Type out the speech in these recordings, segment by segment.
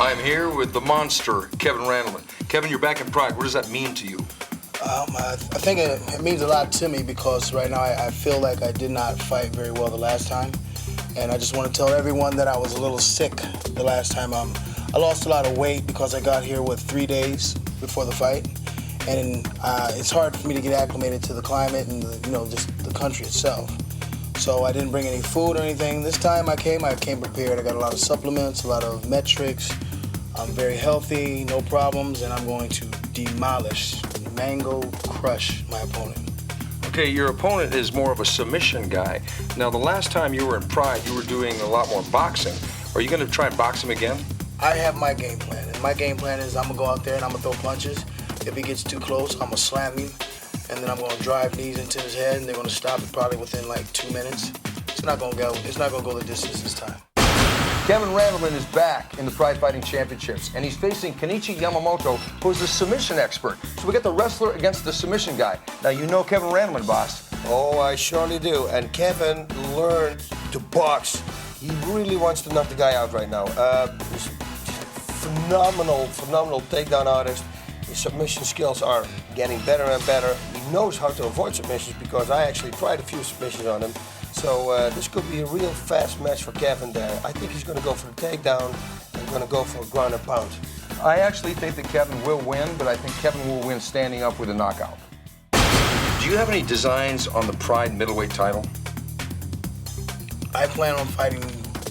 I'm here with the monster, Kevin Randleman. Kevin, you're back in Pride. What does that mean to you? I think it means a lot to me because right now I feel like I did not fight very well the last time. And I just want to tell everyone that I was a little sick the last time. I lost a lot of weight because I got here, 3 days before the fight. And it's hard for me to get acclimated to the climate and just the country itself. So I didn't bring any food or anything. This time I came prepared. I got a lot of supplements, a lot of metrics. I'm very healthy, no problems, and I'm going to demolish, mango crush my opponent. Okay, your opponent is more of a submission guy. Now, the last time you were in Pride, you were doing a lot more boxing. Are you going to try and box him again? I have my game plan, and my game plan is I'm going to go out there and I'm going to throw punches. If he gets too close, I'm going to slam him, and then I'm going to drive knees into his head, and they're going to stop it probably within like 2 minutes. It's not going to go the distance this time. Kevin Randleman is back in the Pride Fighting Championships, and he's facing Kenichi Yamamoto, who's a submission expert. So we got the wrestler against the submission guy. Now, you know Kevin Randleman, boss. Oh, I surely do. And Kevin learned to box. He really wants to knock the guy out right now. He's phenomenal takedown artist. His submission skills are getting better and better. He knows how to avoid submissions because I actually tried a few submissions on him. So this could be a real fast match for Kevin there. I think he's going to go for the takedown and going to go for a ground and pound. I actually think that Kevin will win, but I think Kevin will win standing up with a knockout. Do you have any designs on the Pride middleweight title? I plan on fighting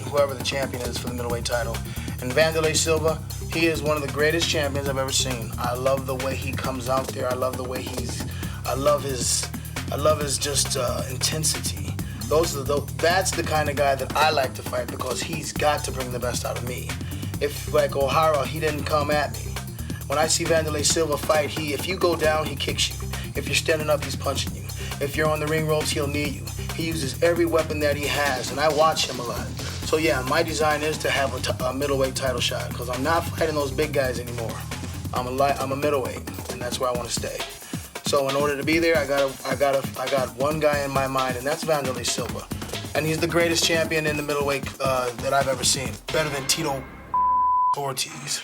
whoever the champion is for the middleweight title. And Wanderlei Silva, he is one of the greatest champions I've ever seen. I love the way he comes out there. I love the way I love his just intensity. That's the kind of guy that I like to fight because he's got to bring the best out of me. If, like O'Hara, he didn't come at me. When I see Wanderlei Silva fight, if you go down, he kicks you. If you're standing up, he's punching you. If you're on the ring ropes, he'll knee you. He uses every weapon that he has, and I watch him a lot. So yeah, my design is to have a middleweight title shot because I'm not fighting those big guys anymore. I'm a middleweight, and that's where I want to stay. So in order to be there, I got one guy in my mind, and that's Wanderlei Silva. And he's the greatest champion in the middleweight that I've ever seen. Better than Tito Ortiz.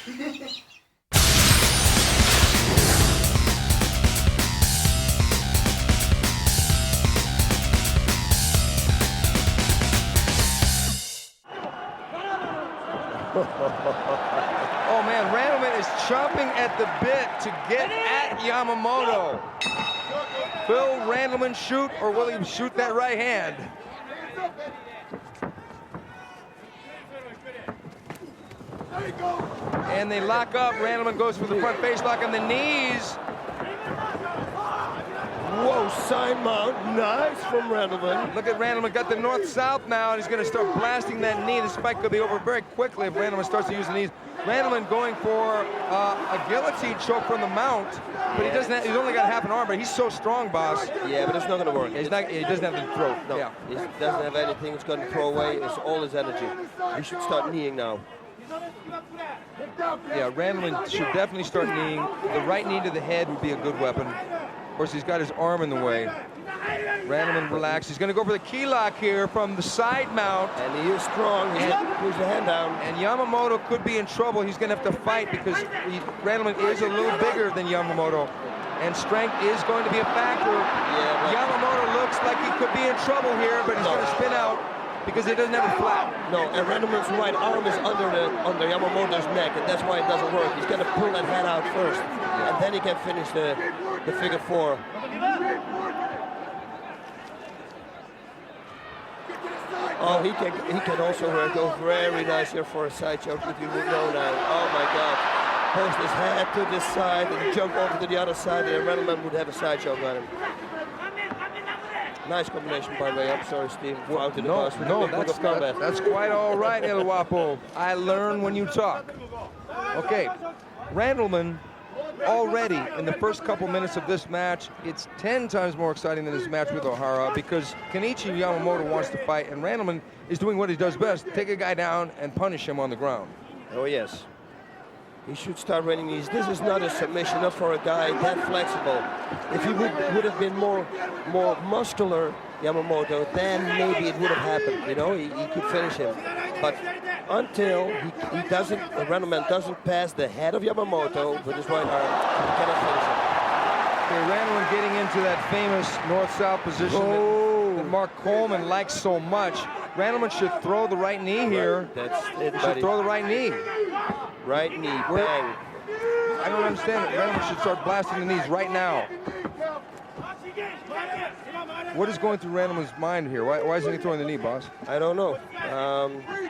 Oh man, Randleman is chomping at the bit to get at Yamamoto. Will Randleman shoot, or will he shoot that right hand? And they lock up. Randleman goes for the front face lock on the knees. Whoa, side mount, nice from Randleman. Look at Randleman, got the north-south now, and he's going to start blasting that knee. This fight could be over very quickly if Randleman starts to use the knees. Randleman going for a guillotine choke from the mount, but he's only got half an arm, but he's so strong, boss. Yeah, but it's not going to work. He doesn't have the throat. No, yeah. He doesn't have anything. It's going to throw away. It's all his energy. He should start kneeing now. Yeah, Randleman should definitely start kneeing. The right knee to the head would be a good weapon. Of course, he's got his arm in the way. Randleman relaxed. He's going to go for the key lock here from the side mount. And he is strong. He puts the hand down. And Yamamoto could be in trouble. He's going to have to fight because Randleman is a little bigger than Yamamoto. And strength is going to be a factor. Yeah, Yamamoto looks like he could be in trouble here, but he's going to spin out because he doesn't have a flap. No, and Randleman's right arm is under Yamamoto's neck, and that's why it doesn't work. He's got to pull that head out first, and then he can finish the figure four. Oh, he can also go very nice here for a side choke if you would know now. Oh my God. Post his head to this side and jump over to the other side, and Randleman would have a side choke on him. Nice combination, by the way. I'm sorry, Steve. That's quite all right, El Guapo. I learn when you talk. Okay, Randleman already in the first couple minutes of this match, it's 10 times more exciting than his match with O'Hara because Kenichi Yamamoto wants to fight, and Randleman is doing what he does best, take a guy down and punish him on the ground. Oh, yes. He should start running these. This is not a submission, not for a guy that flexible. If he would have been more muscular, Yamamoto, then maybe it would have happened. You know, he could finish him. But until he doesn't, Randleman doesn't pass the head of Yamamoto with his right arm, he cannot finish it. Okay, Randleman getting into that famous north-south position that Mark Coleman likes so much. Randleman should throw the right knee here. That's it, He buddy. should throw the right knee. Right knee, bang. I don't understand it. Randleman should start blasting the knees right now. What is going through Randleman's mind here? Why isn't he throwing the knee, boss? I don't know.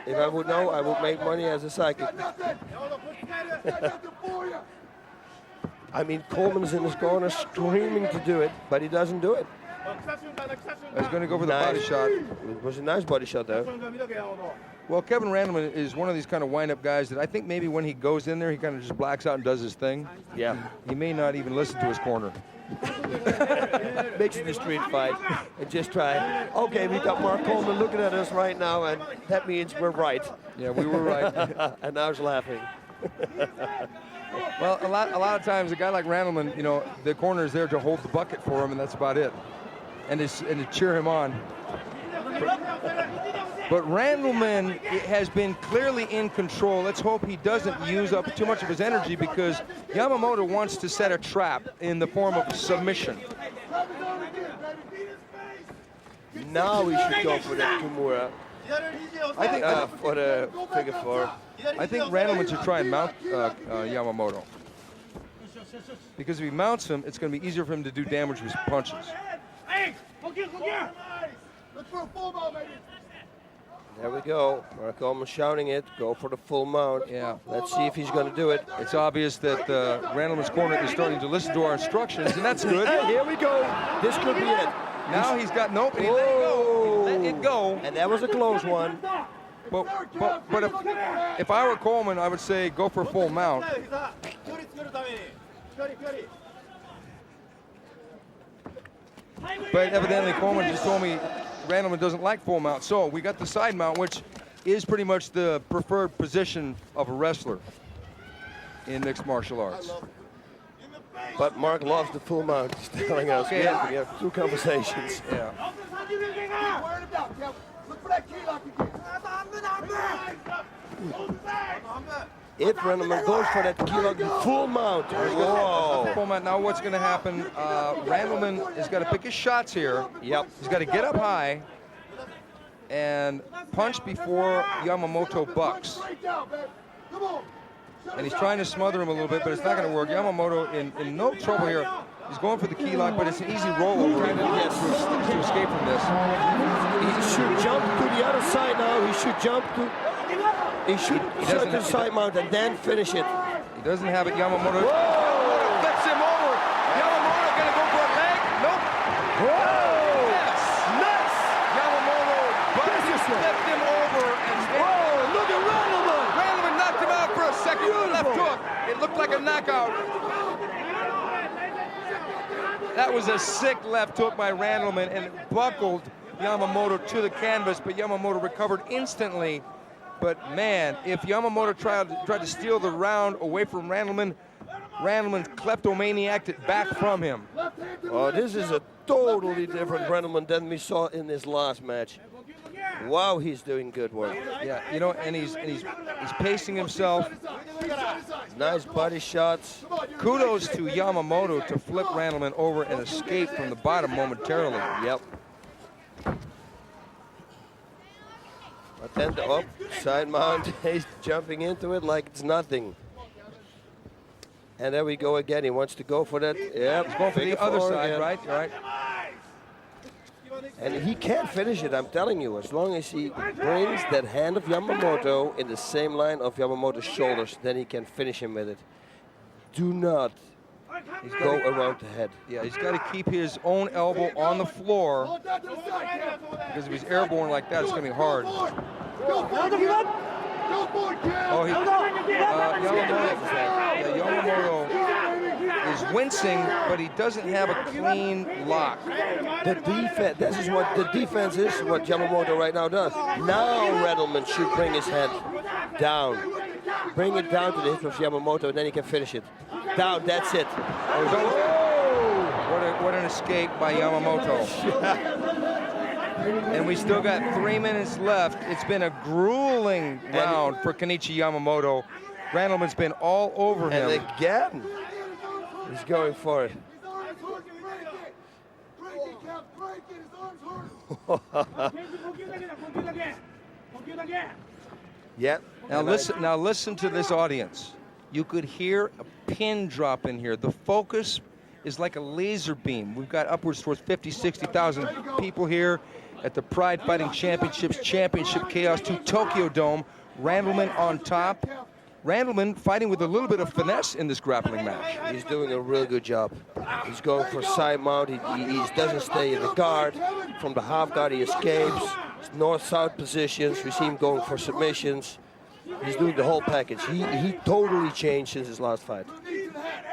If I would know, I would make money as a psychic. I mean, Coleman's in his corner screaming to do it, but he doesn't do it. He's going to go for the body shot. It was a nice body shot, though. Well, Kevin Randleman is one of these kind of wind-up guys that I think maybe when he goes in there, he kind of just blacks out and does his thing. Yeah. He may not even listen to his corner. Makes it a street fight and just try. Okay, we got Mark Coleman looking at us right now, and that means we're right. Yeah, we were right. And now he's laughing. Well, a lot of times, a guy like Randleman, you know, the corner is there to hold the bucket for him, and that's about it, and to cheer him on. But Randleman has been clearly in control. Let's hope he doesn't use up too much of his energy, because Yamamoto wants to set a trap in the form of submission. Now we should go for that Kimura. I think For the figure four. I think Randleman should try and mount Yamamoto, because if he mounts him, it's going to be easier for him to do damage with punches. There we go. Mark Coleman shouting it. Go for the full mount. Yeah. Let's see if he's going to do it. It's obvious that Randleman's corner is starting to listen to our instructions, and that's good. Hey, here we go. This could be it. Now he's got nope, and he let it go. He let it go. And that was a close one. But if I were Coleman, I would say go for full mount. But evidently Coleman just told me Randleman doesn't like full mount. So we got the side mount, which is pretty much the preferred position of a wrestler in mixed martial arts. But Mark loves the full mount. He's telling us. Okay. We have two conversations. Yeah. If Randleman goes for that kilo full mount. Whoa. Full mount. Now what's going to happen? Randleman has got to pick his shots here. Yep. He's got to get up high and punch before Yamamoto bucks. And he's trying to smother him a little bit, but it's not going to work. Yamamoto in no trouble here. He's going for the key lock, but it's an easy rollover to escape from this. He should jump to the other side now. He should jump to. He should set the side mount and then finish it. He doesn't have it. Yamamoto flips him over. Yamamoto going to go for a leg. Nope. Whoa! Yes. Nice! Yamamoto flipped him over. And Whoa! Look at Randleman! Randleman knocked him out for a second. Left hook. It looked like a knockout. That was a sick left hook by Randleman, and it buckled Yamamoto to the canvas, but Yamamoto recovered instantly. But man, if Yamamoto tried to steal the round away from Randleman, Randleman kleptomaniaced it back from him. Oh, this is a totally different Randleman than we saw in this last match. Wow, he's doing good work. Yeah, you know, and he's pacing himself. Nice body shots. Kudos to Yamamoto to flip Randleman over and escape from the bottom momentarily. Yep. But then the side mount, he's jumping into it like it's nothing. And there we go again. He wants to go for that. Yep. He's going for the other side, again. right? Right. And he can't finish it, I'm telling you. As long as he brings that hand of Yamamoto in the same line of Yamamoto's shoulders, then he can finish him with it. Do not go around the head. Yeah, he's got to keep his own elbow on the floor, because if he's airborne like that, it's going to be hard. Oh, Yamamoto is wincing, but he doesn't have a clean lock. The defense, this is what the defense is, what Yamamoto right now does. Now Randleman should bring his head down. Bring it down to the hip of Yamamoto, and then he can finish it. Down, that's it. What an escape by Yamamoto. And we still got 3 minutes left. It's been a grueling round for Kenichi Yamamoto. Randleman's been all over him. And again, he's going for it. Yep. Now listen to this audience. You could hear a pin drop in here. The focus is like a laser beam. We've got upwards towards 50, 60,000 people here at the Pride Fighting Championships Championship Chaos 2 Tokyo Dome. Randleman on top. Randleman fighting with a little bit of finesse in this grappling match. He's doing a real good job. He's going for side mount. He doesn't stay in the guard. From the half guard, he escapes. North-south positions. We see him going for submissions. He's doing the whole package. He totally changed since his last fight.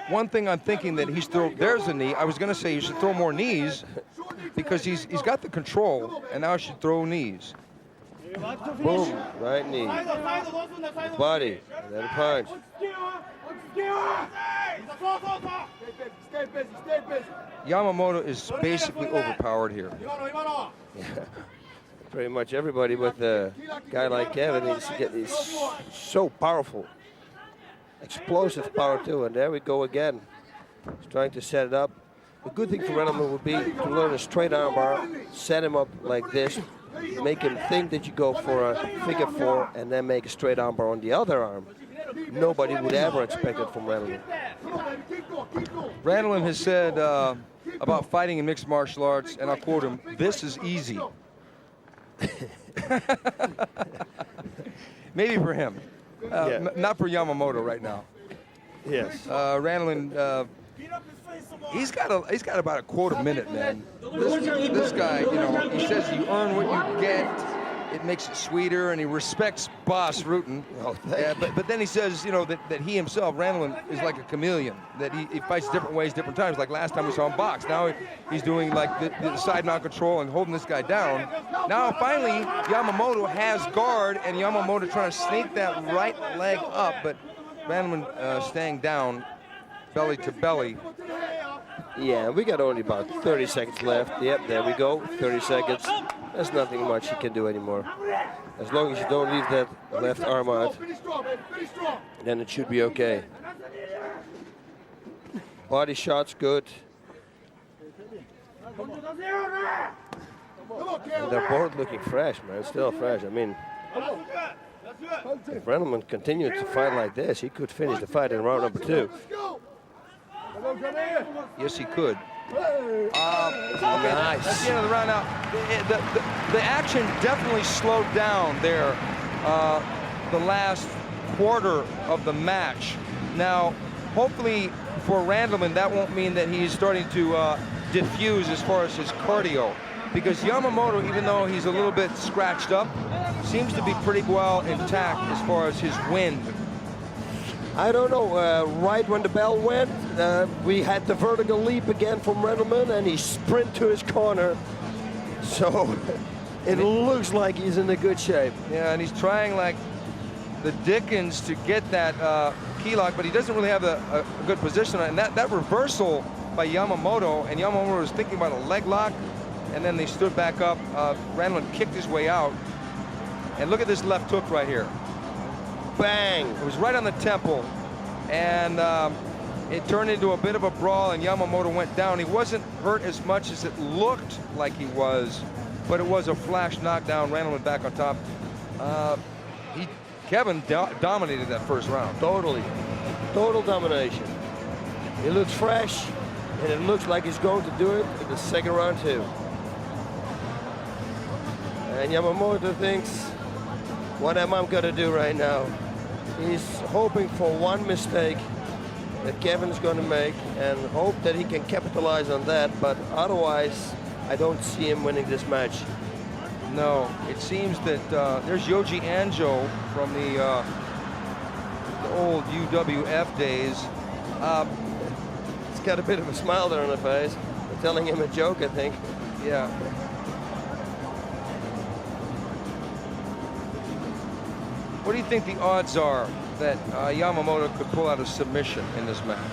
One thing I'm thinking that he's throw. There's a knee. I was going to say you should throw more knees because he's got the control, and now he should throw knees. Boom, right knee. Body, and then punch. Yamamoto is basically overpowered here. Yeah. Pretty much everybody with a guy like Kevin is so powerful. Explosive power too, and there we go again. He's trying to set it up. The good thing for Randleman would be to learn a straight arm bar, set him up like this, make him think that you go for a figure four, and then make a straight arm bar on the other arm. Nobody would ever expect it from Randleman. Randleman has said about fighting in mixed martial arts, and I'll quote him, "This is easy." Maybe for him, not for Yamamoto right now. Yes. Randleman, he's got about a quarter minute, man. This guy, you know, he says you earn what you get. It makes it sweeter, and he respects Boss Rutten. Oh, but then he says, you know, that he himself, Randleman, is like a chameleon. That he fights different ways, different times. Like last time we saw him box. Now he's doing like the side mount control and holding this guy down. Now finally, Yamamoto has guard, and Yamamoto trying to sneak that right leg up, but Randleman staying down, belly to belly. Yeah, we got only about 30 seconds left. Yep, there we go, 30 seconds. There's nothing much he can do anymore. As long as you don't leave that left arm out, then it should be okay. Body shots, good. And they're both looking fresh, man, still fresh. I mean, if Randleman continued to fight like this, he could finish the fight in round number 2. Yes, he could. Okay, Nice. that's the end of the round now. The action definitely slowed down there the last quarter of the match. Now, hopefully for Randleman, that won't mean that he's starting to diffuse as far as his cardio. Because Yamamoto, even though he's a little bit scratched up, seems to be pretty well intact as far as his wind. I don't know, right when the bell went, we had the vertical leap again from Randleman, and he sprint to his corner. So it looks like he's in a good shape. Yeah, and he's trying like the Dickens to get that key lock, but he doesn't really have a good position. And that reversal by Yamamoto, and Yamamoto was thinking about a leg lock, and then they stood back up. Randleman kicked his way out. And look at this left hook right here. Bang! It was right on the temple, and it turned into a bit of a brawl, and Yamamoto went down. He wasn't hurt as much as it looked like he was, but it was a flash knockdown. Randleman back on top. Kevin dominated that first round. Totally. Total domination. He looks fresh, and it looks like he's going to do it in the second round too. And Yamamoto thinks, what am I gonna do right now? He's hoping for one mistake that Kevin's gonna make and hope that he can capitalize on that, but otherwise, I don't see him winning this match. No, it seems that there's Yoji Anjo from the old UWF days. He's got a bit of a smile there on the face. They're telling him a joke, I think. Yeah. What do you think the odds are that Yamamoto could pull out a submission in this match?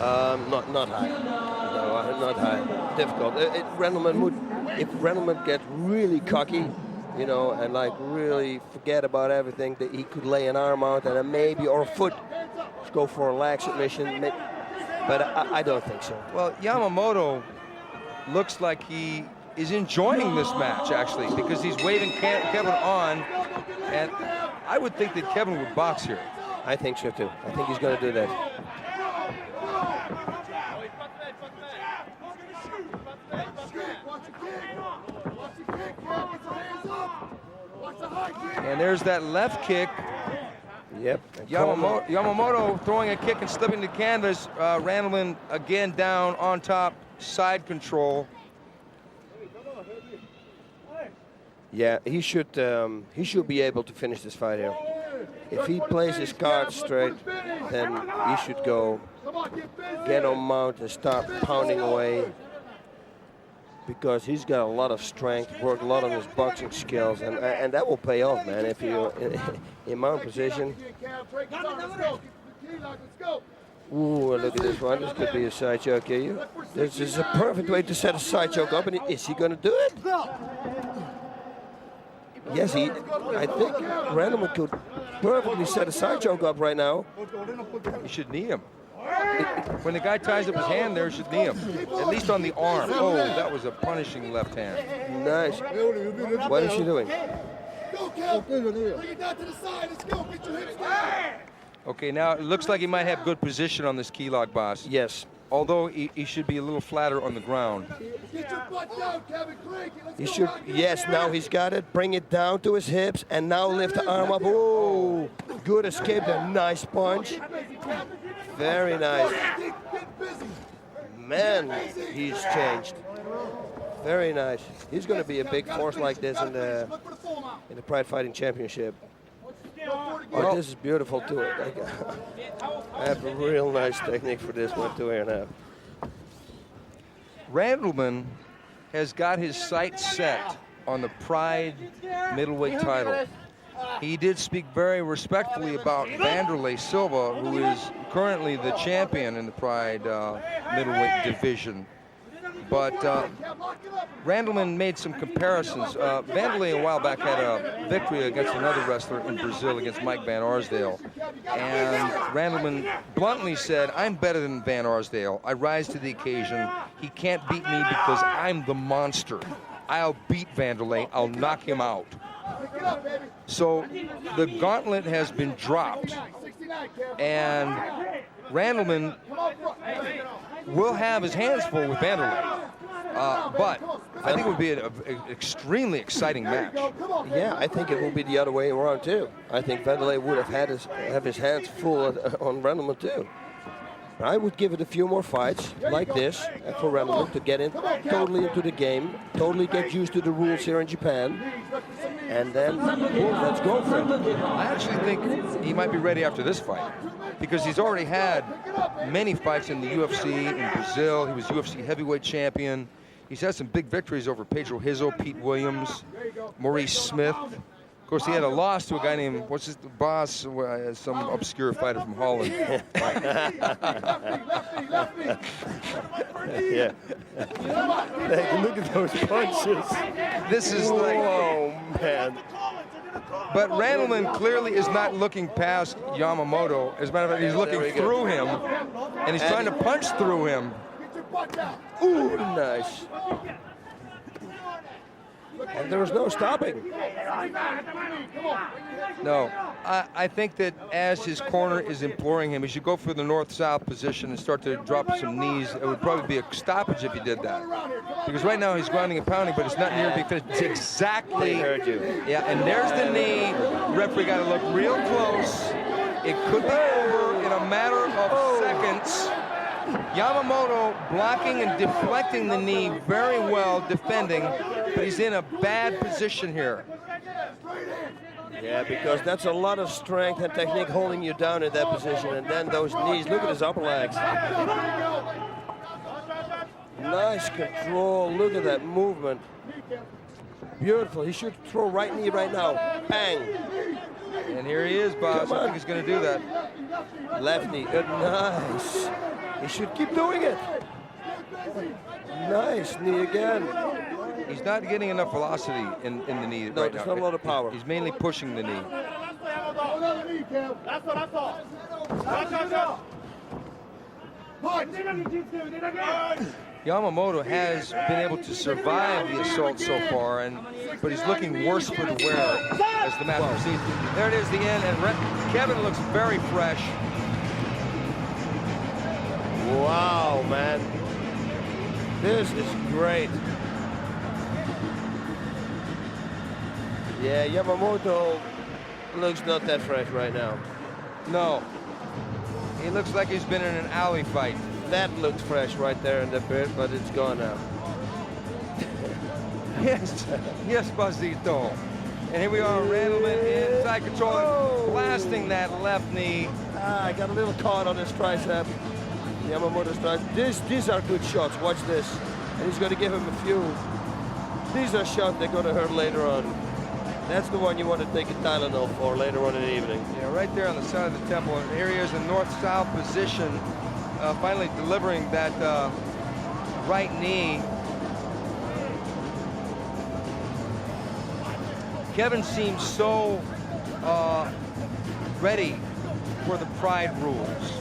Not high. No, not high. Difficult. Randleman if Randleman gets really cocky, you know, and like really forget about everything, that he could lay an arm out and then maybe, or a foot, just go for a leg submission. But I don't think so. Well, Yamamoto looks like he is enjoying this match, actually, because he's waving Kevin on, and I would think that Kevin would box here. I think so too. I think he's going to do that. And there's that left kick. Yep. Yamamoto throwing a kick and slipping the canvas. Randleman again down on top, side control. Yeah, he should be able to finish this fight here. If he plays his cards straight, then he should go get on mount and start pounding away, because he's got a lot of strength, worked a lot on his boxing skills, and that will pay off, man. If you're in mount position. Ooh, look at this one. This could be a side choke here. This is a perfect way to set a side choke up, and is he going to do it? Yes, I think Randleman could perfectly set a side choke up right now. You should knee him. When the guy ties up his hand there, you should knee him. At least on the arm. Oh, that was a punishing left hand. Nice. What is she doing? Okay, now it looks like he might have good position on this key lock, boss. Yes. Although he should be a little flatter on the ground. He should, yes, now he's got it. Bring it down to his hips and now lift the arm up. Oh, good escape there. Nice punch. Very nice. Man, he's changed. Very nice. He's going to be a big force like this in the Pride Fighting Championship. Oh, this is beautiful too. I have a real nice technique for this one too here now. Randleman has got his sights set on the Pride middleweight title. He did speak very respectfully about Wanderlei Silva, who is currently the champion in the Pride middleweight division. But Randleman made some comparisons. Wanderlei a while back had a victory against another wrestler in Brazil, against Mike Van Arsdale. And Randleman bluntly said, I'm better than Van Arsdale. I rise to the occasion. He can't beat me because I'm the monster. I'll beat Wanderlei. I'll knock him out. So the gauntlet has been dropped. And Randleman will have his hands full with Wanderlei. But I think it would be an extremely exciting match. Yeah, I think it will be the other way around too. I think Wanderlei would have his hands full on Randleman too. I would give it a few more fights like this for Randleman to get in totally into the game, totally get used to the rules here in Japan, and then boom, let's go for it. I actually think he might be ready after this fight, because he's already had many fights in the UFC, in Brazil. He was UFC heavyweight champion. He's had some big victories over Pedro Rizzo, Pete Williams, Maurice Smith. Of course, he had a loss to a guy named, what's his boss, some obscure fighter from Holland. Yeah. Look at those punches. This is like, oh man. But Randleman clearly is not looking past Yamamoto. As a matter of fact, he's looking through him, and he's trying to punch through him. Ooh, nice. And there was no stopping. No, I think that as his corner is imploring him, he should go for the north-south position and start to drop some knees. It would probably be a stoppage if he did that. Because right now he's grinding and pounding, but it's not near being finished. It's exactly. Heard you. Yeah, and there's the knee. Referee got to look real close. It could be over in a matter of seconds. Yamamoto blocking and deflecting the knee very well, defending, but he's in a bad position here. Yeah, because that's a lot of strength and technique holding you down in that position, and then those knees, look at his upper legs. Nice control, look at that movement. Beautiful, he should throw right knee right now, bang. And here he is, boss. I think he's going to do that. Left knee, nice. He should keep doing it. Nice knee again. He's not getting enough velocity in the knee No, right there's now. not a lot of power. He's mainly pushing the knee. Yamamoto has been able to survive the assault so far, but he's looking worse for the wear as the match proceeds. There it is, the end, and Kevin looks very fresh. Wow, man. This is great. Yeah, Yamamoto looks not that fresh right now. No. He looks like he's been in an alley fight. That looked fresh right there in the pit, but it's gone now. Yes, yes, Buzzito. And here we are, Randleman inside control, blasting that left knee. I got a little caught on his tricep. Yamamoto's tricep. These are good shots. Watch this. And he's going to give him a few. These are shots they're going to hurt later on. That's the one you want to take a Tylenol for later on in the evening. Yeah, right there on the side of the temple. And here he is in north-south position, finally delivering that right knee. Kevin seems so ready for the Pride rules.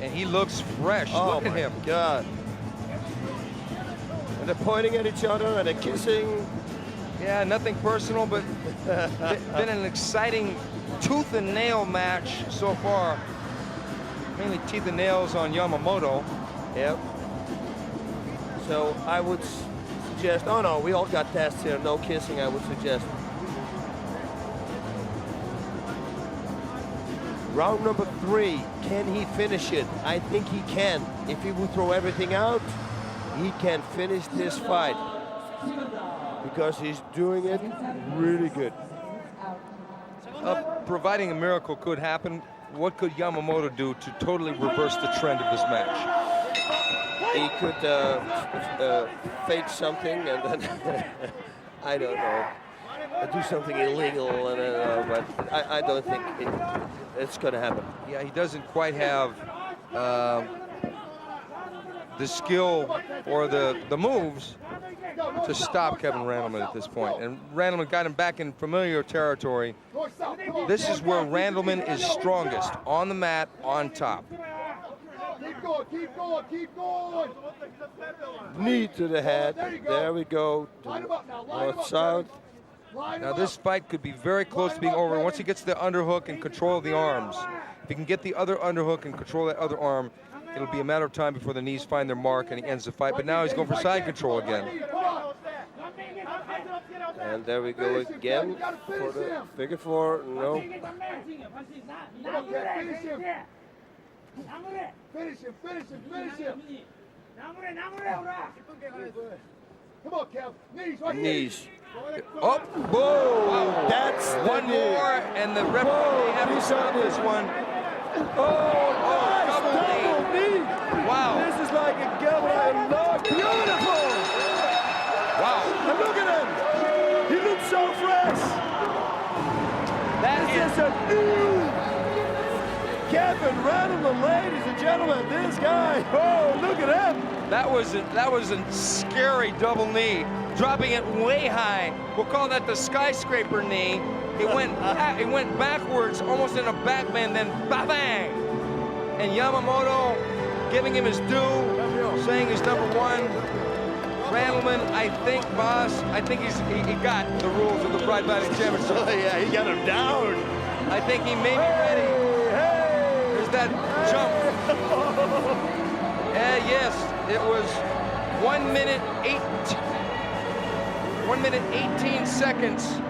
And he looks fresh. Oh, look at him. God. And they're pointing at each other and they're kissing. Yeah, nothing personal, but been an exciting tooth and nail match so far. Mainly teeth and nails on Yamamoto. Yep. So I would suggest, oh no, we all got tests here, no kissing, I would suggest. Round number 3, can he finish it? I think he can. If he would throw everything out, he can finish this fight. Because he's doing it really good. Providing a miracle could happen, what could Yamamoto do to totally reverse the trend of this match? He could fake something and then, I don't know, do something illegal, and, but I don't think it's going to happen. Yeah, he doesn't quite have the skill or the moves to stop Kevin Randleman at this point. And Randleman got him back in familiar territory. This is where Randleman is strongest, on the mat, on top. Keep going, keep going, keep going. Knee to the head. There we go. North south. Now this fight could be very close to being over once he gets the underhook and control of the arms. If he can get the other underhook and control that other arm, it'll be a matter of time before the knees find their mark and he ends the fight. But now he's going for side control again. And there we go again for the figure 4. No. Finish him, finish him, finish him. Come on, Kev. Knees, right here. Knees. Oh, whoa! Wow. That's one more, and the referee may have to stop this one. Oh, double knee. Wow. This is like a Gilbert look. Beautiful. Wow. And look at him. He looks so fresh. This is a new Kevin Randleman, ladies and gentlemen. This guy. Oh, look at him. That was a scary double knee, dropping it way high. We'll call that the skyscraper knee. It went backwards, almost in a backbend, then ba-bang. And Yamamoto giving him his due, saying he's number 1. Randleman, I think, boss, I think he got the rules of the Pride Fighting Championship. Oh, yeah, he got him down. I think he may be ready. There's that jump. Yes, it was 1 minute 18 seconds.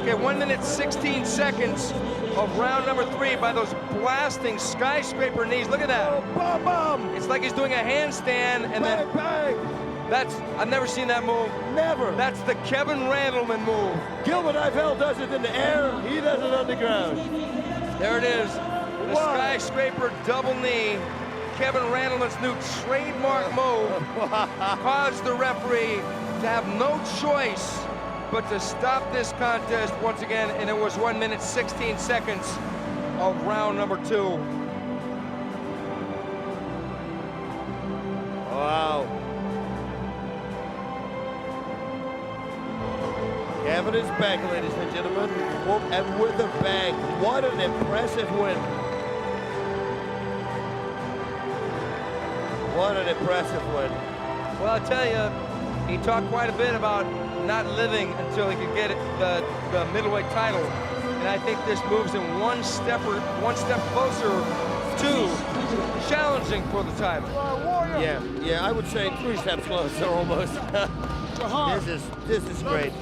Okay, 1 minute 16 seconds of round number 3 by those blasting skyscraper knees. Look at that. Oh, bam, bam. It's like he's doing a handstand and bang, then bang. I've never seen that move. Never. That's the Kevin Randleman move. Gilbert Eiffel does it in the air. He does it on the ground. There it is. The skyscraper double knee. Kevin Randleman's new trademark move caused the referee to have no choice but to stop this contest once again, and it was 1 minute 16 seconds of round number 2. Wow. Kevin is back, ladies and gentlemen, and with a bang. What an impressive win. What an impressive win. Well, I tell you, he talked quite a bit about not living until he could get the middleweight title, and I think this moves him one step closer to challenging for the title. Yeah, I would say 3 steps closer almost. This is great.